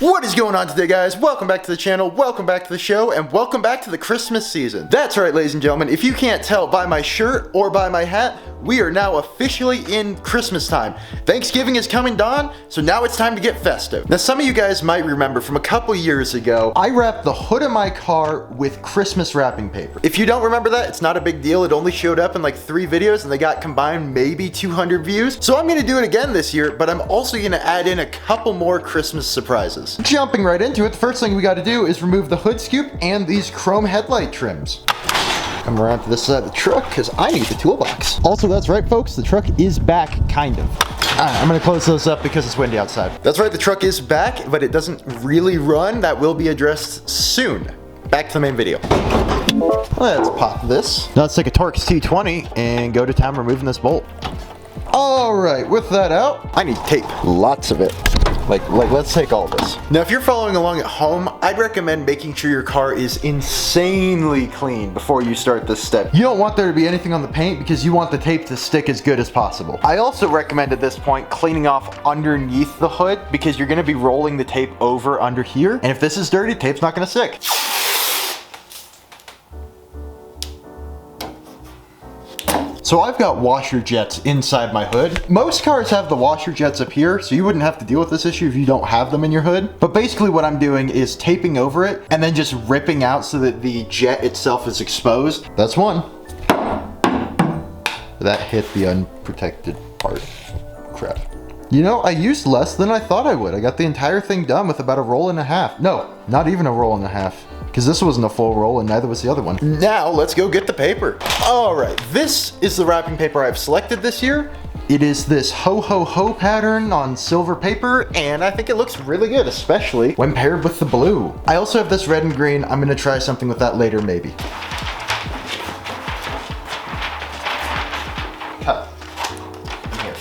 What is going on today, guys? Welcome back to the channel, welcome back to the show, and welcome back to the Christmas season. That's right, ladies and gentlemen, if you can't tell by my shirt or by my hat, we are now officially in Christmas time. Thanksgiving is coming down, so now it's time to get festive. Now, some of you guys might remember from a couple years ago, I wrapped the hood of my car with Christmas wrapping paper. If you don't remember that, it's not a big deal. It only showed up in like 3 videos and they got combined maybe 200 views. So I'm gonna do it again this year, but I'm also gonna add in a couple more Christmas surprises. Jumping right into it, the first thing we gotta do is remove the hood scoop and these chrome headlight trims. Come around to this side of the truck because I need the toolbox. Also, that's right, folks, the truck is back, kind of. I'm gonna close this up because it's windy outside. That's right, the truck is back, but it doesn't really run. That will be addressed soon. Back to the main video. Let's pop this. Now let's take a Torx T20 and go to town removing this bolt. All right, with that out, I need tape, lots of it. Like let's take all this. Now, if you're following along at home, I'd recommend making sure your car is insanely clean before you start this step. You don't want there to be anything on the paint because you want the tape to stick as good as possible. I also recommend at this point cleaning off underneath the hood because you're gonna be rolling the tape over under here. And if this is dirty, tape's not gonna stick. So I've got washer jets inside my hood. Most cars have the washer jets up here, so you wouldn't have to deal with this issue if you don't have them in your hood. But basically what I'm doing is taping over it and then just ripping out so that the jet itself is exposed. That's one. That hit the unprotected part. Crap. You know, I used less than I thought I would. I got the entire thing done with about a roll and a half. No, not even a roll and a half. Because this wasn't a full roll and neither was the other one. Now let's go get the paper. All right, this is the wrapping paper I've selected this year. It is this ho ho ho pattern on silver paper, and I think it looks really good, especially when paired with the blue. I also have this red and green. I'm gonna try something with that later, maybe. Cut. Here.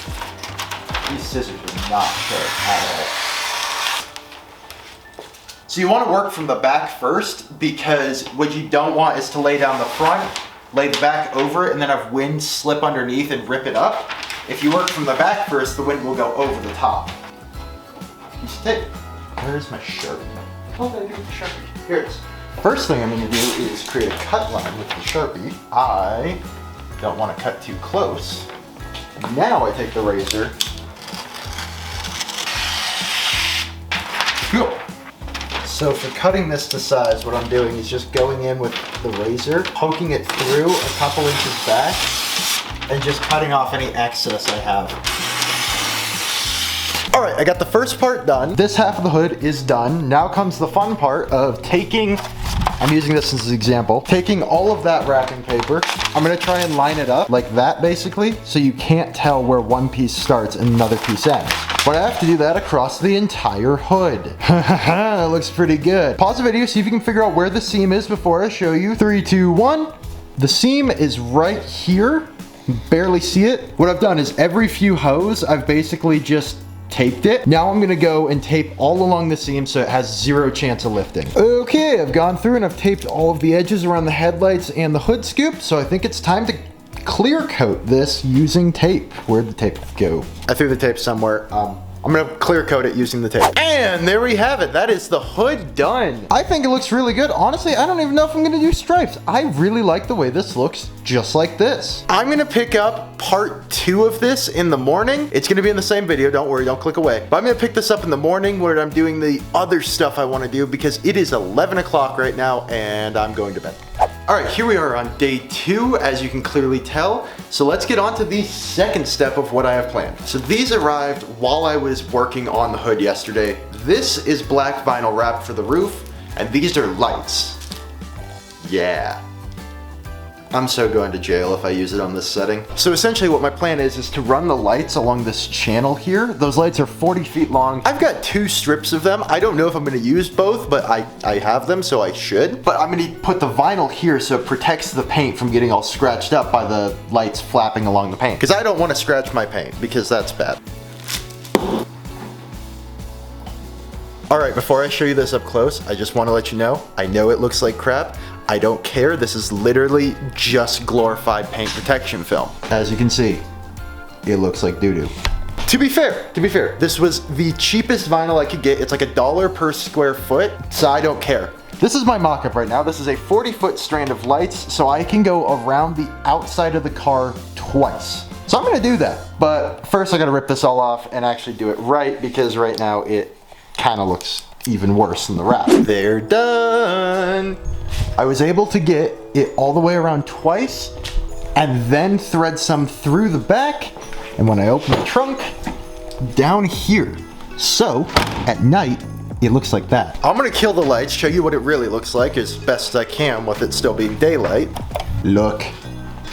These scissors are not sharp at all. So you want to work from the back first because what you don't want is to lay down the front, lay the back over it, and then have wind slip underneath and rip it up. If you work from the back first, the wind will go over the top. Piece of tape. Where's my Sharpie? Oh, there, the Sharpie. Here it is. First thing I'm going to do is create a cut line with the Sharpie. I don't want to cut too close. Now I take the razor. Go. So for cutting this to size, what I'm doing is just going in with the razor, poking it through a couple inches back, and just cutting off any excess I have. All right, I got the first part done. This half of the hood is done. Now comes the fun part of taking, I'm using this as an example, taking all of that wrapping paper. I'm gonna try and line it up like that basically, so you can't tell where one piece starts and another piece ends. But I have to do that across the entire hood. That looks pretty good. Pause the video, see if you can figure out where the seam is before I show you. 3, 2, 1. The seam is right here. Barely see it. What I've done is every few hose, I've basically just taped it. Now I'm gonna go and tape all along the seam so it has 0 chance of lifting. Okay, I've gone through and I've taped all of the edges around the headlights and the hood scoop, so I think it's time to clear coat this using tape. Where'd the tape go? I threw the tape somewhere. I'm gonna clear coat it using the tape. And there we have it. That is the hood done. I think it looks really good. Honestly, I don't even know if I'm gonna do stripes. I really like the way this looks just like this. I'm gonna pick up part 2 of this in the morning. It's gonna be in the same video, don't worry, don't click away. But I'm gonna pick this up in the morning where I'm doing the other stuff I wanna do because it is 11 o'clock right now and I'm going to bed. All right, here we are on day 2, as you can clearly tell. So let's get on to the second step of what I have planned. So these arrived while I was working on the hood yesterday. This is black vinyl wrap for the roof, and these are lights. Yeah. I'm so going to jail if I use it on this setting. So essentially what my plan is to run the lights along this channel here. Those lights are 40 feet long. I've got 2 strips of them. I don't know if I'm gonna use both, but I have them, so I should. But I'm gonna put the vinyl here so it protects the paint from getting all scratched up by the lights flapping along the paint. Because I don't want to scratch my paint, because that's bad. All right, before I show you this up close, I just want to let you know, I know it looks like crap. I don't care. This is literally just glorified paint protection film. As you can see, it looks like doo-doo. To be fair, this was the cheapest vinyl I could get. It's like $1 per square foot, so I don't care. This is my mock-up right now. This is a 40-foot strand of lights, so I can go around the outside of the car twice. So I'm gonna do that, but first I gotta rip this all off and actually do it right, because right now it kinda looks even worse than the wrap. They're done. I was able to get it all the way around twice and then thread some through the back, and when I open the trunk, down here. So at night, it looks like that. I'm gonna kill the lights, show you what it really looks like as best as I can with it still being daylight. Look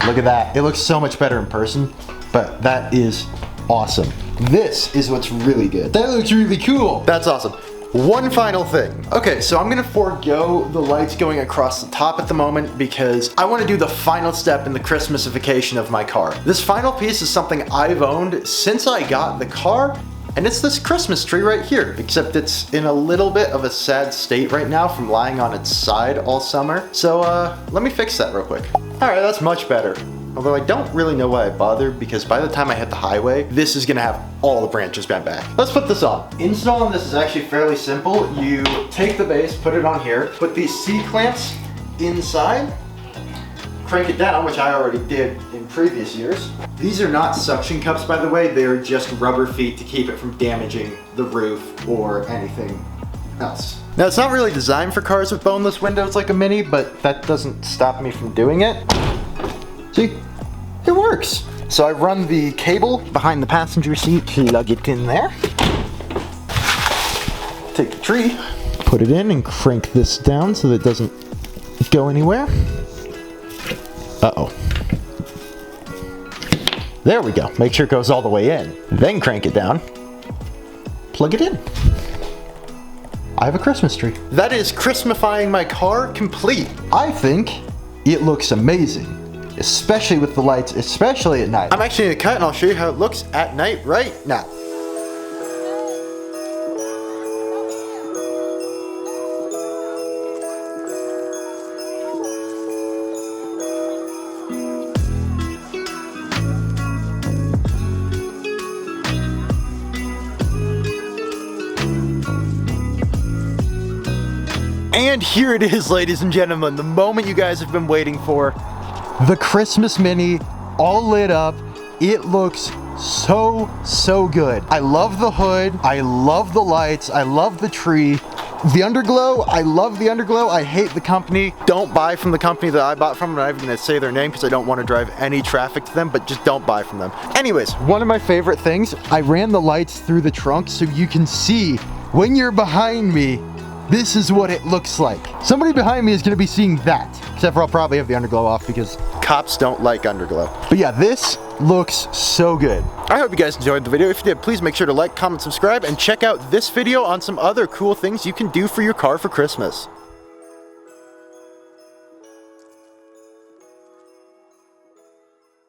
at that. It looks so much better in person, but that is awesome. This is what's really good. That looks really cool. That's awesome. One final thing. Okay, so I'm gonna forego the lights going across the top at the moment because I wanna do the final step in the Christmasification of my car. This final piece is something I've owned since I got the car, and it's this Christmas tree right here, except it's in a little bit of a sad state right now from lying on its side all summer. So let me fix that real quick. All right, that's much better. Although I don't really know why I bothered, because by the time I hit the highway, this is gonna have all the branches bent back. Let's put this on. Installing this is actually fairly simple. You take the base, put it on here, put these C-clamps inside, crank it down, which I already did in previous years. These are not suction cups, by the way. They're just rubber feet to keep it from damaging the roof or anything else. Now, it's not really designed for cars with boneless windows like a Mini, but that doesn't stop me from doing it. See, it works. So I run the cable behind the passenger seat, plug it in there. Take the tree, put it in and crank this down so that it doesn't go anywhere. Uh-oh. There we go. Make sure it goes all the way in. Then crank it down, plug it in. I have a Christmas tree. That is Christmifying my car complete. I think it looks amazing, especially with the lights, especially at night. I'm actually gonna cut and I'll show you how it looks at night right now. And here it is, ladies and gentlemen, the moment you guys have been waiting for. The Christmas Mini, all lit up. It looks so good. I love the hood, I love the lights, I love the tree. The underglow, I love the underglow. I hate the company. Don't buy from the company that I bought from. I'm not even gonna say their name because I don't want to drive any traffic to them, but just don't buy from them. Anyways, one of my favorite things, I ran the lights through the trunk so you can see when you're behind me, this is what it looks like. Somebody behind me is gonna be seeing that. Except for I'll probably have the underglow off because cops don't like underglow. But yeah, this looks so good. I hope you guys enjoyed the video. If you did, please make sure to like, comment, subscribe, and check out this video on some other cool things you can do for your car for Christmas.